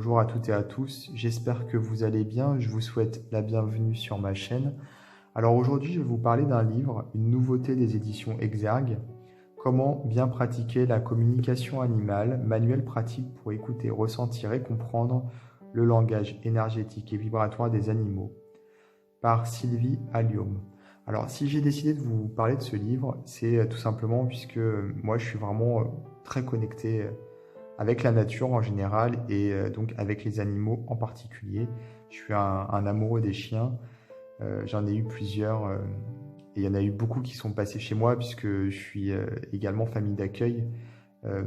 Bonjour à toutes et à tous, j'espère que vous allez bien, je vous souhaite la bienvenue sur ma chaîne. Alors aujourd'hui, je vais vous parler d'un livre, une nouveauté des éditions Exergue, Comment bien pratiquer la communication animale, manuel pratique pour écouter, ressentir et comprendre le langage énergétique et vibratoire des animaux, par Sylvie Allium. Alors si j'ai décidé de vous parler de ce livre, c'est tout simplement puisque moi je suis vraiment très connecté avec la nature en général et donc avec les animaux en particulier. Je suis un amoureux des chiens, j'en ai eu plusieurs et il y en a eu beaucoup qui sont passés chez moi puisque je suis également famille d'accueil. Euh,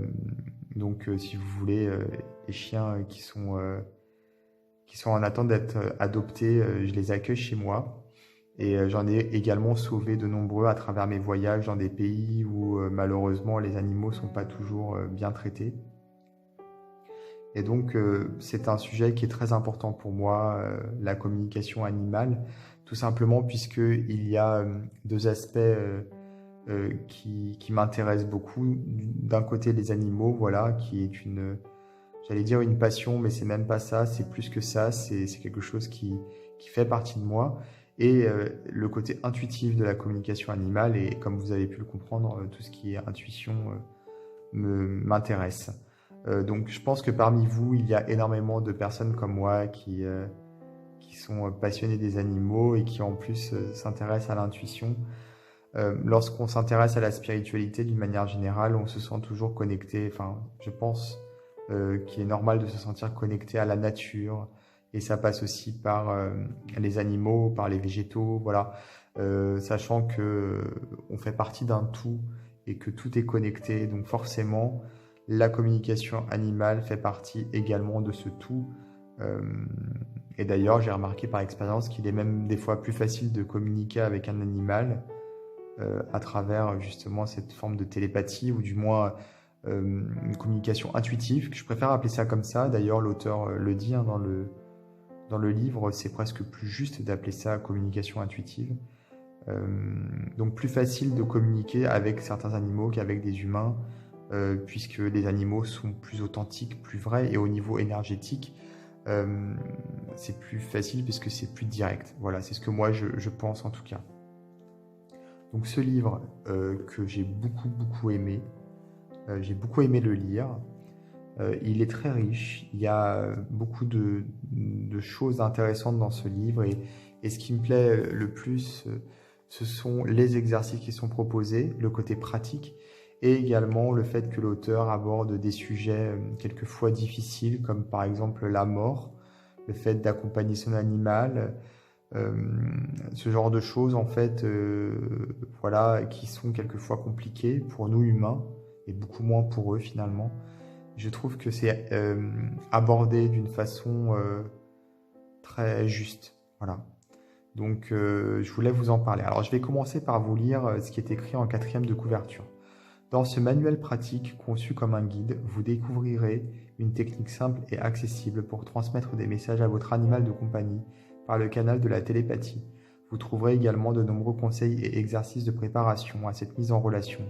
donc si vous voulez, les chiens qui sont en attente d'être adoptés, je les accueille chez moi. Et j'en ai également sauvé de nombreux à travers mes voyages dans des pays où malheureusement les animaux ne sont pas toujours bien traités. Et donc, c'est un sujet qui est très important pour moi, la communication animale, tout simplement puisqu'il y a deux aspects qui m'intéressent beaucoup. D'un côté, les animaux, voilà, qui est j'allais dire une passion, mais c'est même pas ça, c'est plus que ça, c'est quelque chose qui fait partie de moi. Et le côté intuitif de la communication animale, et comme vous avez pu le comprendre, tout ce qui est intuition m'intéresse. Donc je pense que parmi vous, il y a énormément de personnes comme moi qui sont passionnées des animaux et qui en plus s'intéressent à l'intuition. Lorsqu'on s'intéresse à la spiritualité d'une manière générale, on se sent toujours connecté. Enfin, je pense qu'il est normal de se sentir connecté à la nature. Et ça passe aussi par les animaux, par les végétaux, voilà. Sachant que on fait partie d'un tout et que tout est connecté. Donc forcément, la communication animale fait partie également de ce tout. Euh, et d'ailleurs, j'ai remarqué par expérience qu'il est même des fois plus facile de communiquer avec un animal à travers justement cette forme de télépathie ou du moins une communication intuitive, que je préfère appeler ça comme ça. D'ailleurs, l'auteur le dit hein, dans le livre, c'est presque plus juste d'appeler ça communication intuitive. Donc plus facile de communiquer avec certains animaux qu'avec des humains, puisque les animaux sont plus authentiques, plus vrais, et au niveau énergétique, c'est plus facile puisque c'est plus direct. Voilà, c'est ce que moi je pense en tout cas. Donc ce livre que j'ai beaucoup aimé, j'ai beaucoup aimé le lire. Il est très riche, il y a beaucoup de choses intéressantes dans ce livre et ce qui me plaît le plus, ce sont les exercices qui sont proposés, le côté pratique et également le fait que l'auteur aborde des sujets quelquefois difficiles comme par exemple la mort, le fait d'accompagner son animal, ce genre de choses en fait voilà, qui sont quelquefois compliquées pour nous humains et beaucoup moins pour eux finalement. Je trouve que c'est abordé d'une façon très juste. Voilà. Donc, je voulais vous en parler. Alors, je vais commencer par vous lire ce qui est écrit en quatrième de couverture. Dans ce manuel pratique, conçu comme un guide, vous découvrirez une technique simple et accessible pour transmettre des messages à votre animal de compagnie par le canal de la télépathie. Vous trouverez également de nombreux conseils et exercices de préparation à cette mise en relation,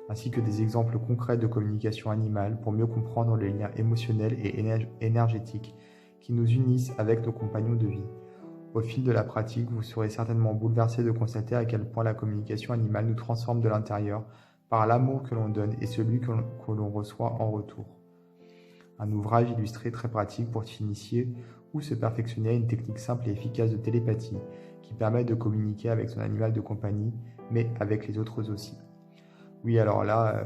ainsi que des exemples concrets de communication animale pour mieux comprendre les liens émotionnels et énergétiques qui nous unissent avec nos compagnons de vie. Au fil de la pratique, vous serez certainement bouleversé de constater à quel point la communication animale nous transforme de l'intérieur par l'amour que l'on donne et celui que l'on reçoit en retour. Un ouvrage illustré très pratique pour s'initier ou se perfectionner à une technique simple et efficace de télépathie qui permet de communiquer avec son animal de compagnie, mais avec les autres aussi. Oui, alors là,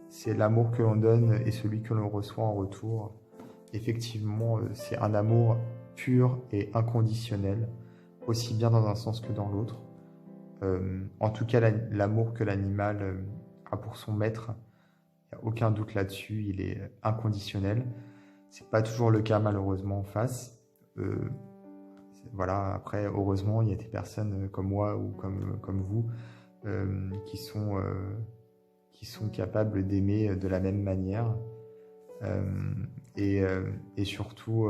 c'est l'amour que l'on donne et celui que l'on reçoit en retour. Effectivement, c'est un amour pur et inconditionnel, aussi bien dans un sens que dans l'autre. En tout cas, l'amour que l'animal a pour son maître, il n'y a aucun doute là-dessus, il est inconditionnel. C'est pas toujours le cas malheureusement en face. Voilà, après, heureusement, il y a des personnes comme moi ou comme vous qui sont capables d'aimer de la même manière et surtout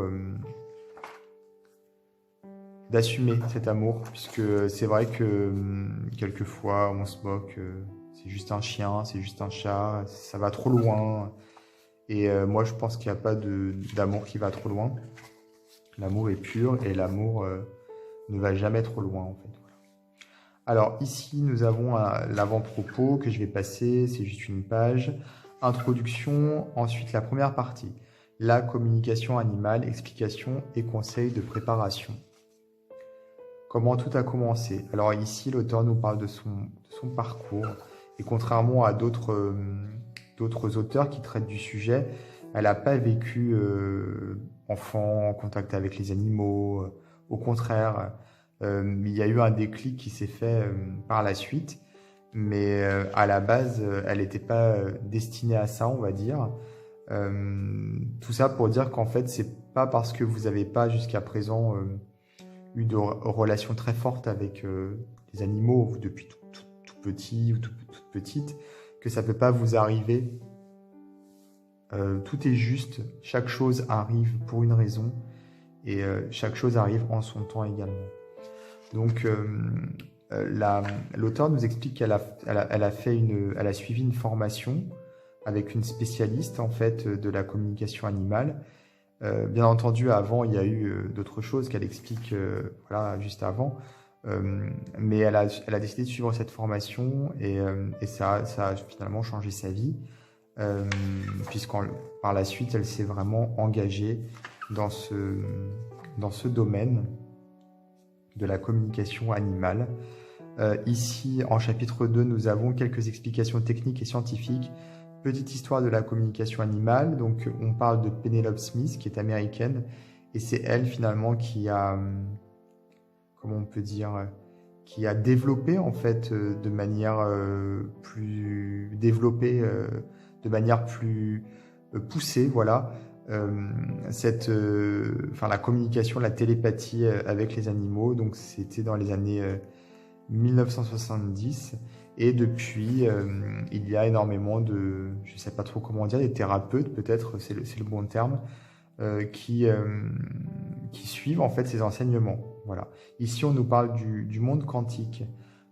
d'assumer cet amour, puisque c'est vrai que quelquefois on se moque, c'est juste un chien, c'est juste un chat, ça va trop loin, Et moi, je pense qu'il n'y a pas d'amour qui va trop loin. L'amour est pur et l'amour ne va jamais trop loin, en fait. Voilà. Alors ici, nous avons l'avant-propos que je vais passer, c'est juste une page. Introduction, ensuite la première partie. La communication animale, explication et conseils de préparation. Comment tout a commencé? Alors ici, l'auteur nous parle de son parcours. Et contrairement à d'autres auteurs qui traitent du sujet, elle n'a pas vécu enfant en contact avec les animaux. Au contraire, il y a eu un déclic qui s'est fait par la suite. Mais à la base, elle n'était pas destinée à ça, on va dire. Tout ça pour dire qu'en fait, c'est pas parce que vous n'avez pas jusqu'à présent eu de relations très fortes avec les animaux depuis tout petit ou toute petite que ça peut pas vous arriver. Tout est juste, chaque chose arrive pour une raison et chaque chose arrive en son temps également. Donc l'auteur nous explique qu'elle a suivi une formation avec une spécialiste en fait de la communication animale. Bien entendu, avant, il y a eu d'autres choses qu'elle explique voilà, juste avant. Mais elle a décidé de suivre cette formation et ça a finalement changé sa vie. Par la suite, elle s'est vraiment engagée dans ce domaine de la communication animale. Ici, en chapitre 2, nous avons quelques explications techniques et scientifiques. Petite histoire de la communication animale. Donc, on parle de Penelope Smith, qui est américaine, et c'est elle finalement qui a, comment on peut dire, qui a développé en fait de manière plus développée, de manière plus poussée, voilà, la communication, la télépathie avec les animaux. Donc, c'était dans les années 1970. Et depuis, il y a énormément je ne sais pas trop comment dire, des thérapeutes, peut-être, c'est le bon terme, qui suivent en fait ces enseignements. Voilà. Ici, on nous parle du monde quantique.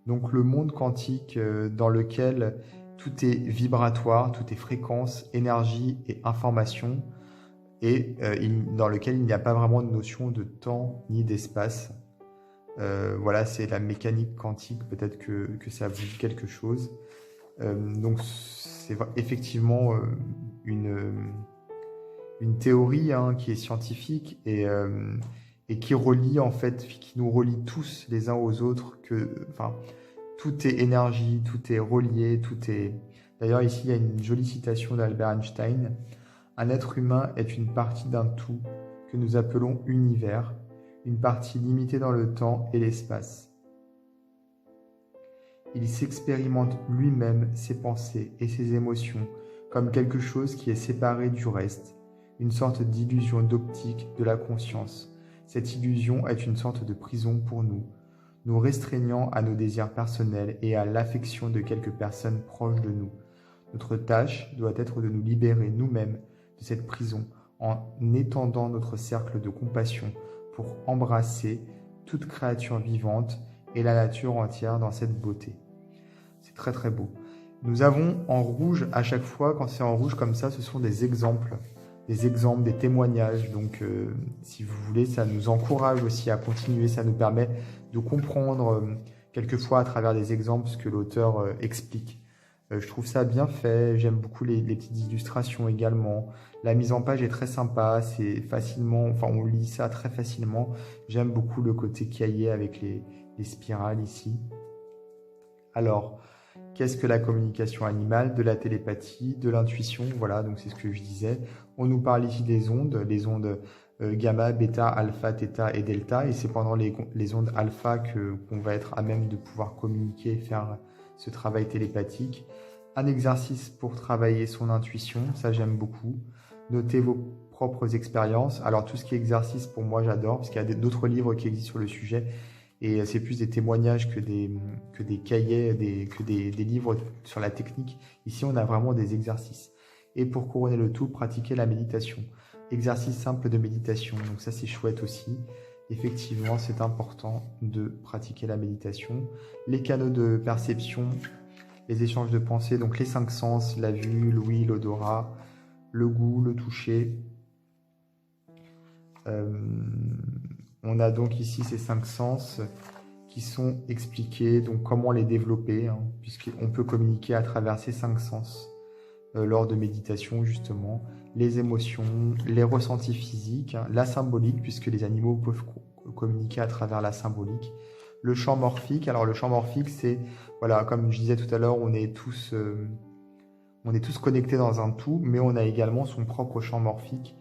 Donc, le monde quantique dans lequel tout est vibratoire, tout est fréquence, énergie et information, et dans lequel il n'y a pas vraiment de notion de temps ni d'espace. Voilà, c'est la mécanique quantique, peut-être que ça vous dit quelque chose. Donc c'est effectivement une théorie qui est scientifique et qui relie en fait, qui nous relie tous les uns aux autres, tout est énergie, tout est relié, tout est... D'ailleurs ici il y a une jolie citation d'Albert Einstein. Un être humain est une partie d'un tout que nous appelons univers, une partie limitée dans le temps et l'espace. Il s'expérimente lui-même ses pensées et ses émotions comme quelque chose qui est séparé du reste, une sorte d'illusion d'optique de la conscience. Cette illusion est une sorte de prison pour nous, nous restreignant à nos désirs personnels et à l'affection de quelques personnes proches de nous. Notre tâche doit être de nous libérer nous-mêmes de cette prison en étendant notre cercle de compassion pour embrasser toute créature vivante et la nature entière dans cette beauté. C'est très très beau. Nous avons en rouge, à chaque fois, quand c'est en rouge comme ça, ce sont des exemples, des témoignages. Donc, si vous voulez, ça nous encourage aussi à continuer, ça nous permet de comprendre quelquefois à travers des exemples ce que l'auteur explique. Je trouve ça bien fait, j'aime beaucoup les petites illustrations également. La mise en page est très sympa, c'est facilement, on lit ça très facilement. J'aime beaucoup le côté cahier avec les spirales ici. Alors, qu'est-ce que la communication animale? De la télépathie, de l'intuition, voilà, donc c'est ce que je disais. On nous parle ici des ondes, les ondes gamma, bêta, alpha, theta et delta, et c'est pendant les ondes alpha qu'on va être à même de pouvoir communiquer et faire ce travail télépathique. Un exercice pour travailler son intuition, ça j'aime beaucoup. Notez vos propres expériences. Alors tout ce qui est exercice, pour moi j'adore, parce qu'il y a d'autres livres qui existent sur le sujet, et c'est plus des témoignages que des cahiers, que des livres sur la technique. Ici on a vraiment des exercices. Et pour couronner le tout, pratiquer la méditation. Exercice simple de méditation, donc ça c'est chouette aussi. Effectivement, c'est important de pratiquer la méditation. Les canaux de perception, les échanges de pensée, donc les 5 sens, la vue, l'ouïe, l'odorat, le goût, le toucher. On a donc ici ces 5 sens qui sont expliqués, donc comment les développer, hein, puisqu'on peut communiquer à travers ces 5 sens lors de méditation justement, les émotions, les ressentis physiques, hein, la symbolique, puisque les animaux peuvent communiquer à travers la symbolique, le champ morphique. Alors le champ morphique, c'est, voilà, comme je disais tout à l'heure, on est tous connectés dans un tout, mais on a également son propre champ morphique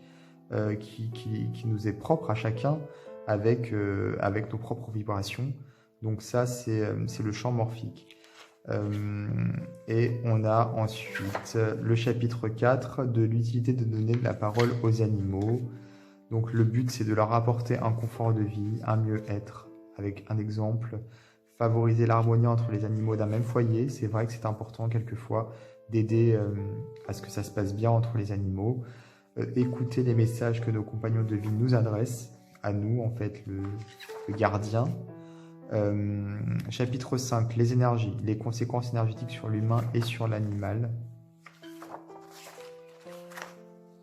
qui nous est propre à chacun avec nos propres vibrations. Donc ça, c'est le champ morphique. Et on a ensuite le chapitre 4 de l'utilité de donner de la parole aux animaux. Donc le but, c'est de leur apporter un confort de vie, un mieux-être. Avec un exemple, favoriser l'harmonie entre les animaux d'un même foyer. C'est vrai que c'est important quelquefois d'aider à ce que ça se passe bien entre les animaux. Écouter les messages que nos compagnons de vie nous adressent, à nous en fait, le gardien. Chapitre 5, les énergies, les conséquences énergétiques sur l'humain et sur l'animal.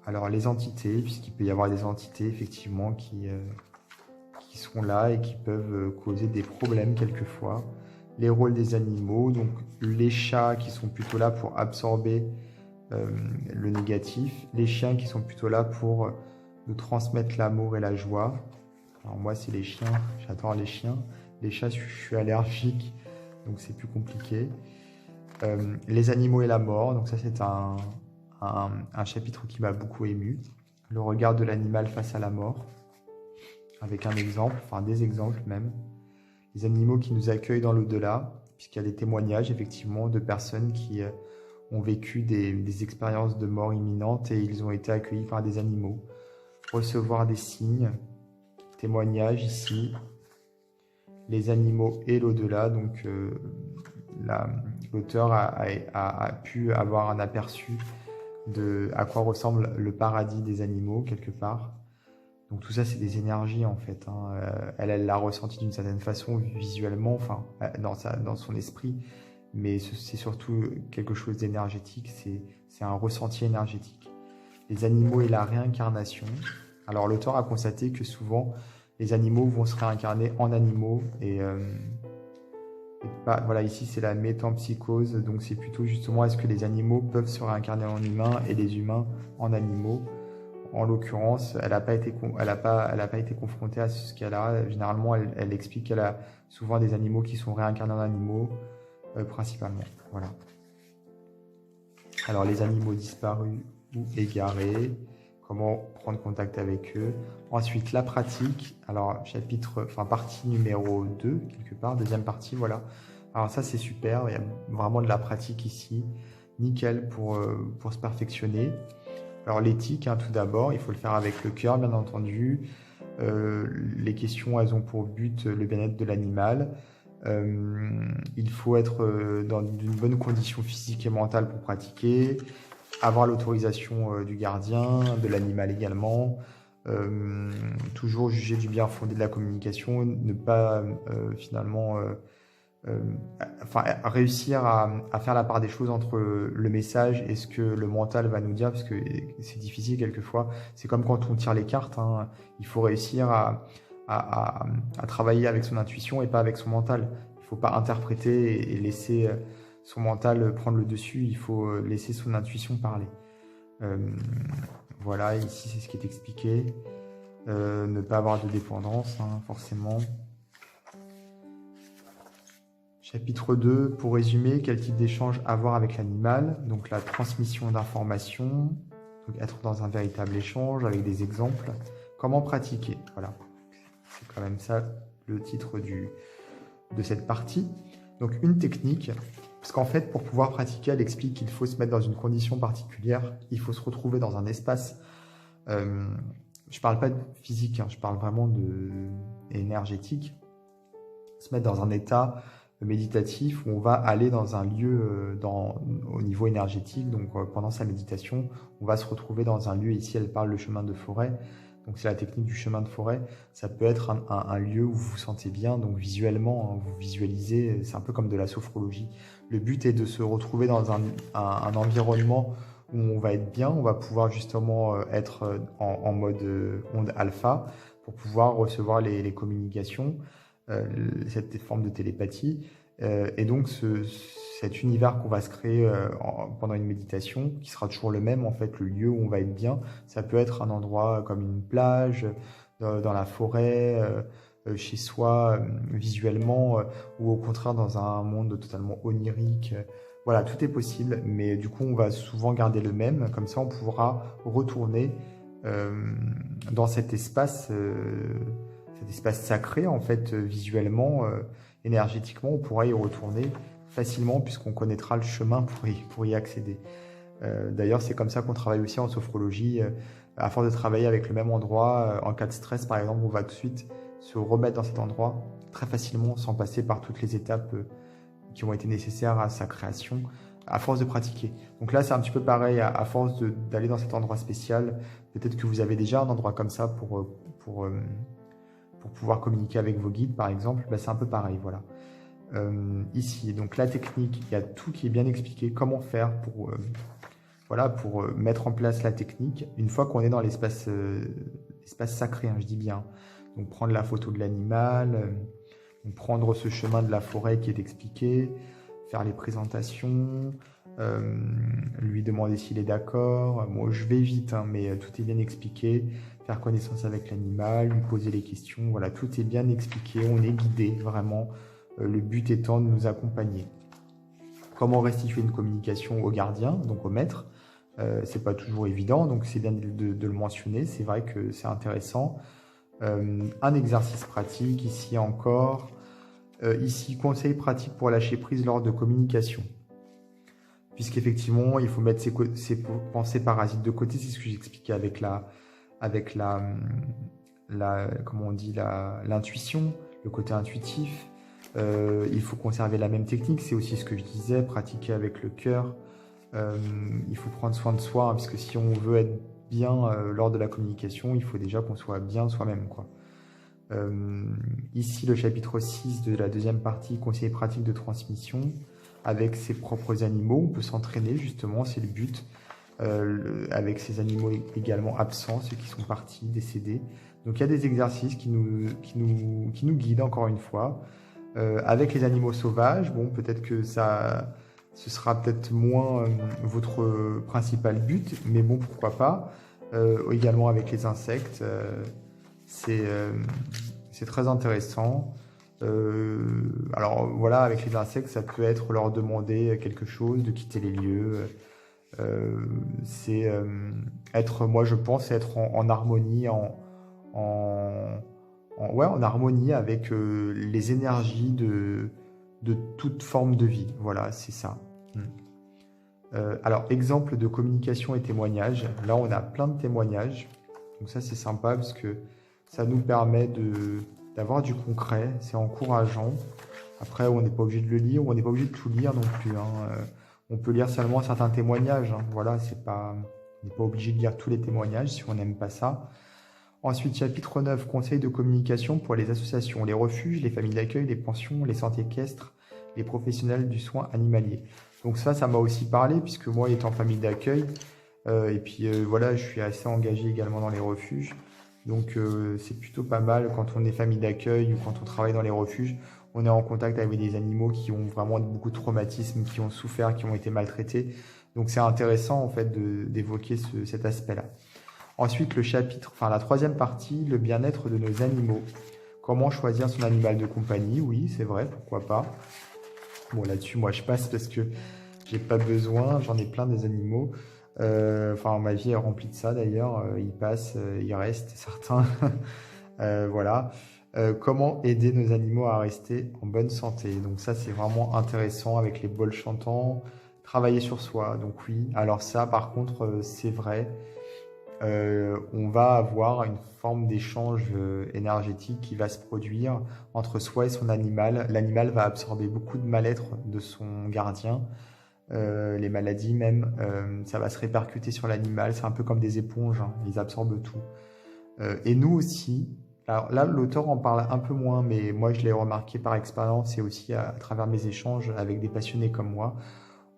Alors les entités, puisqu'il peut y avoir des entités effectivement qui sont là et qui peuvent causer des problèmes quelquefois. Les rôles des animaux, donc les chats qui sont plutôt là pour absorber le négatif, les chiens qui sont plutôt là pour nous transmettre l'amour et la joie. Alors moi c'est les chiens, j'adore les chiens. Les chats, je suis allergique, donc c'est plus compliqué. Les animaux et la mort, donc ça c'est un chapitre qui m'a beaucoup ému. Le regard de l'animal face à la mort, avec un exemple, enfin des exemples même. Les animaux qui nous accueillent dans l'au-delà, puisqu'il y a des témoignages effectivement de personnes qui ont vécu des expériences de mort imminente et ils ont été accueillis par des animaux. Recevoir des signes, témoignages ici. Les animaux et l'au-delà, donc l'auteur a pu avoir un aperçu de à quoi ressemble le paradis des animaux quelque part. Donc tout ça c'est des énergies en fait, hein. Elle l'a ressenti d'une certaine façon visuellement, enfin dans son esprit, mais c'est surtout quelque chose d'énergétique, c'est un ressenti énergétique. Les animaux et la réincarnation. Alors l'auteur a constaté que souvent les animaux vont se réincarner en animaux et voilà, ici c'est la métampsychose, donc c'est plutôt justement est-ce que les animaux peuvent se réincarner en humains et les humains en animaux. En l'occurrence, elle n'a pas été confrontée à ce cas-là. Généralement, elle explique qu'elle a souvent des animaux qui sont réincarnés en animaux, principalement. Voilà. Alors les animaux disparus ou égarés. Comment prendre contact avec eux. Ensuite, la pratique. Alors, partie numéro 2, quelque part, deuxième partie, voilà. Alors ça, c'est super. Il y a vraiment de la pratique ici. Nickel pour se perfectionner. Alors, l'éthique, hein, tout d'abord, il faut le faire avec le cœur, bien entendu. Les questions, elles ont pour but le bien-être de l'animal. Il faut être dans une bonne condition physique et mentale pour pratiquer. Avoir l'autorisation du gardien, de l'animal également, toujours juger du bien fondé de la communication, ne pas réussir à faire la part des choses entre le message et ce que le mental va nous dire, parce que c'est difficile quelquefois. C'est comme quand on tire les cartes, hein. Il faut réussir à travailler avec son intuition et pas avec son mental. Il ne faut pas interpréter et laisser son mental prendre le dessus, il faut laisser son intuition parler. Voilà, ici c'est ce qui est expliqué. Ne pas avoir de dépendance, hein, forcément. Chapitre 2, pour résumer, quel type d'échange avoir avec l'animal? Donc la transmission d'informations, donc être dans un véritable échange avec des exemples. Comment pratiquer? Voilà, c'est quand même ça le titre de cette partie. Donc une technique. Parce qu'en fait, pour pouvoir pratiquer, elle explique qu'il faut se mettre dans une condition particulière, il faut se retrouver dans un espace, je ne parle pas de physique, hein, je parle vraiment énergétique, se mettre dans un état méditatif où on va aller dans un lieu au niveau énergétique, donc pendant sa méditation, on va se retrouver dans un lieu, ici elle parle le chemin de forêt, donc c'est la technique du chemin de forêt. Ça peut être un lieu où vous vous sentez bien, donc visuellement, hein, vous visualisez, c'est un peu comme de la sophrologie. Le but est de se retrouver dans un environnement où on va être bien, on va pouvoir justement être en mode onde alpha pour pouvoir recevoir les communications, cette forme de télépathie. Et donc cet univers qu'on va se créer pendant une méditation, qui sera toujours le même en fait, le lieu où on va être bien, ça peut être un endroit comme une plage, dans la forêt, chez soi, visuellement, ou au contraire dans un monde totalement onirique. Voilà, tout est possible, mais du coup on va souvent garder le même, comme ça on pourra retourner euh, dans cet espace sacré en fait, visuellement, énergétiquement, on pourra y retourner facilement puisqu'on connaîtra le chemin pour y accéder. D'ailleurs, c'est comme ça qu'on travaille aussi en sophrologie. À force de travailler avec le même endroit, en cas de stress par exemple, on va tout de suite se remettre dans cet endroit très facilement sans passer par toutes les étapes qui ont été nécessaires à sa création, à force de pratiquer. Donc là, c'est un petit peu pareil, à force d'aller dans cet endroit spécial, peut-être que vous avez déjà un endroit comme ça pour pouvoir communiquer avec vos guides, par exemple, bah, c'est un peu pareil, voilà. Ici, donc la technique, il y a tout qui est bien expliqué, comment faire voilà, pour mettre en place la technique, une fois qu'on est dans l'espace sacré, hein, je dis bien. Donc prendre la photo de l'animal, donc prendre ce chemin de la forêt qui est expliqué, faire les présentations, lui demander s'il est d'accord. Moi, je vais vite, hein, mais tout est bien expliqué. Faire connaissance avec l'animal, lui poser les questions. Voilà, tout est bien expliqué. On est guidé, vraiment. Le but étant de nous accompagner. Comment restituer une communication au gardien, donc au maître. C'est pas toujours évident, donc c'est bien de le mentionner. C'est vrai que c'est intéressant. Un exercice pratique, ici encore. Ici, conseil pratique pour lâcher prise lors de communication. Puisqu'effectivement, il faut mettre ses pensées parasites de côté. C'est ce que j'expliquais avec comment on dit, l'intuition, le côté intuitif. Il faut conserver la même technique. C'est aussi ce que je disais, pratiquer avec le cœur. Il faut prendre soin de soi, hein, puisque si on veut être bien lors de la communication, il faut déjà qu'on soit bien soi-même, quoi. Ici, le chapitre 6 de la deuxième partie, conseils pratiques de transmission avec ses propres animaux. On peut s'entraîner, justement, c'est le but, avec ces animaux également absents, ceux qui sont partis, décédés. Donc il y a des exercices qui nous guident, encore une fois. Avec les animaux sauvages, bon, peut-être que ce sera peut-être moins votre principal but, mais bon, pourquoi pas. Également avec les insectes. C'est très intéressant. Alors voilà, avec les insectes, ça peut être leur demander quelque chose, de quitter les lieux. C'est être, moi je pense, être en harmonie, en, ouais, en harmonie avec les énergies de toute forme de vie. Voilà, c'est ça. Alors, exemple de communication et témoignage. Là, on a plein de témoignages. Donc ça, c'est sympa parce que ça nous permet d'avoir du concret. C'est encourageant. Après, on n'est pas obligé de le lire ou on n'est pas obligé de tout lire non plus, hein. On peut lire seulement certains témoignages, hein. Voilà, on n'est pas obligé de lire tous les témoignages si on n'aime pas ça. Ensuite, chapitre 9, conseils de communication pour les associations, les refuges, les familles d'accueil, les pensions, les centres équestres, les professionnels du soin animalier. Donc ça m'a aussi parlé, puisque moi, étant famille d'accueil, et puis voilà, je suis assez engagé également dans les refuges. Donc c'est plutôt pas mal quand on est famille d'accueil ou quand on travaille dans les refuges. On est en contact avec des animaux qui ont vraiment beaucoup de traumatismes, qui ont souffert, qui ont été maltraités. Donc c'est intéressant en fait d'évoquer cet aspect-là. Ensuite, la troisième partie, le bien-être de nos animaux. Comment choisir son animal de compagnie? Oui, c'est vrai, pourquoi pas. Bon, là-dessus, moi, je passe parce que j'ai pas besoin, j'en ai plein des animaux. Ma vie est remplie de ça d'ailleurs. Ils passent, ils restent, certains. Voilà. Comment aider nos animaux à rester en bonne santé? Donc ça, c'est vraiment intéressant avec les bols chantants. Travailler sur soi. Donc oui. Alors ça, par contre, c'est vrai. On va avoir une forme d'échange énergétique qui va se produire entre soi et son animal. L'animal va absorber beaucoup de mal-être de son gardien, les maladies même, ça va se répercuter sur l'animal. C'est un peu comme des éponges, hein, ils absorbent tout. Et nous aussi, alors là l'auteur en parle un peu moins, mais moi je l'ai remarqué par expérience et aussi à travers mes échanges avec des passionnés comme moi,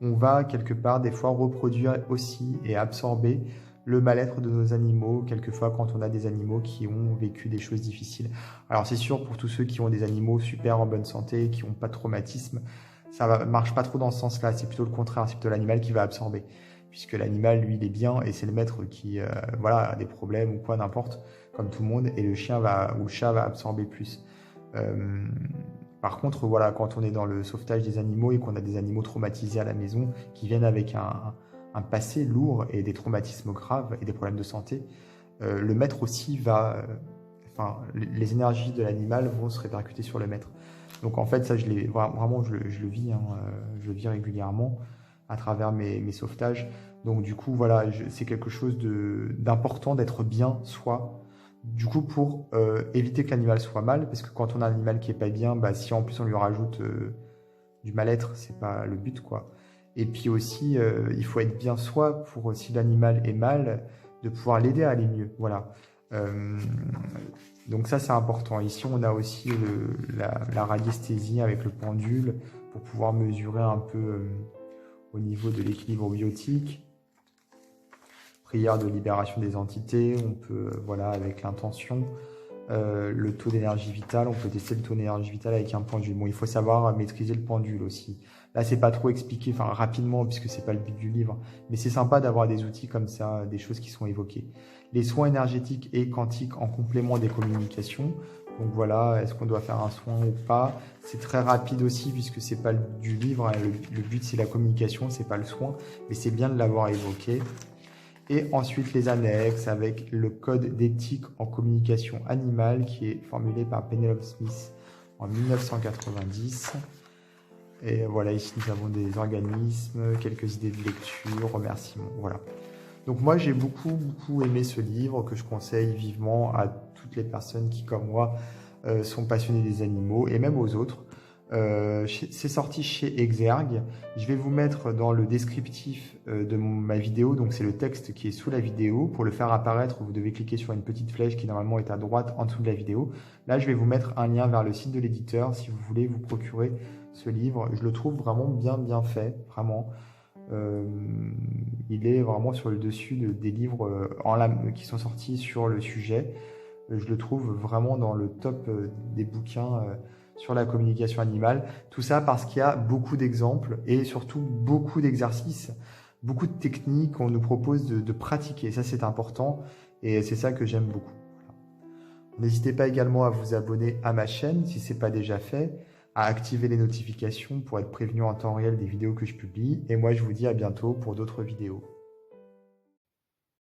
on va quelque part des fois reproduire aussi et absorber le mal-être de nos animaux, quelquefois quand on a des animaux qui ont vécu des choses difficiles. Alors c'est sûr, pour tous ceux qui ont des animaux super en bonne santé, qui n'ont pas de traumatisme, ça ne marche pas trop dans ce sens-là, c'est plutôt le contraire, c'est plutôt l'animal qui va absorber. Puisque l'animal, lui, il est bien et c'est le maître qui voilà, a des problèmes ou quoi, n'importe, comme tout le monde, et le chien ou le chat va absorber plus. Euh, Par contre, voilà, quand on est dans le sauvetage des animaux et qu'on a des animaux traumatisés à la maison qui viennent avec un passé lourd et des traumatismes graves et des problèmes de santé, le maître aussi enfin, les énergies de l'animal vont se répercuter sur le maître. Donc en fait, ça, vraiment, je le vis, hein, je le vis régulièrement à travers mes sauvetages. Donc du coup, voilà, c'est quelque chose d'important d'être bien soi. Du coup, pour éviter que l'animal soit mal, parce que quand on a un animal qui est pas bien, bah, si en plus on lui rajoute du mal-être, c'est pas le but, quoi. Et puis aussi, il faut être bien soi pour, si l'animal est mal, de pouvoir l'aider à aller mieux. Voilà. Euh, donc ça, c'est important. Ici, on a aussi la radiesthésie avec le pendule pour pouvoir mesurer un peu au niveau de l'équilibre biotique. Prière de libération des entités, on peut, voilà, avec l'intention. Le taux d'énergie vitale, on peut tester le taux d'énergie vitale avec un pendule. Bon, il faut savoir maîtriser le pendule aussi. Là, c'est pas trop expliqué, enfin rapidement, puisque c'est pas le but du livre, mais c'est sympa d'avoir des outils comme ça, des choses qui sont évoquées. Les soins énergétiques et quantiques en complément des communications. Donc voilà, est-ce qu'on doit faire un soin ou pas? C'est très rapide aussi, puisque c'est pas le but du livre, hein. Le but, c'est la communication, c'est pas le soin, mais c'est bien de l'avoir évoqué. Et ensuite les annexes avec le code d'éthique en communication animale qui est formulé par Penelope Smith en 1990. Et voilà, ici nous avons des organismes, quelques idées de lecture, remerciements, voilà. Donc moi j'ai beaucoup aimé ce livre que je conseille vivement à toutes les personnes qui comme moi sont passionnées des animaux et même aux autres. C'est sorti chez Exergue. Je vais vous mettre dans le descriptif de ma vidéo, donc c'est le texte qui est sous la vidéo. Pour le faire apparaître, vous devez cliquer sur une petite flèche qui normalement est à droite en dessous de la vidéo. Là, je vais vous mettre un lien vers le site de l'éditeur si vous voulez vous procurer ce livre. Je le trouve vraiment bien fait, vraiment. Il est vraiment sur le dessus des livres qui sont sortis sur le sujet. Je le trouve vraiment dans le top des bouquins sur la communication animale. Tout ça parce qu'il y a beaucoup d'exemples et surtout beaucoup d'exercices, beaucoup de techniques qu'on nous propose de pratiquer. Ça, c'est important et c'est ça que j'aime beaucoup. Voilà. N'hésitez pas également à vous abonner à ma chaîne si ce n'est pas déjà fait, à activer les notifications pour être prévenu en temps réel des vidéos que je publie. Et moi, je vous dis à bientôt pour d'autres vidéos.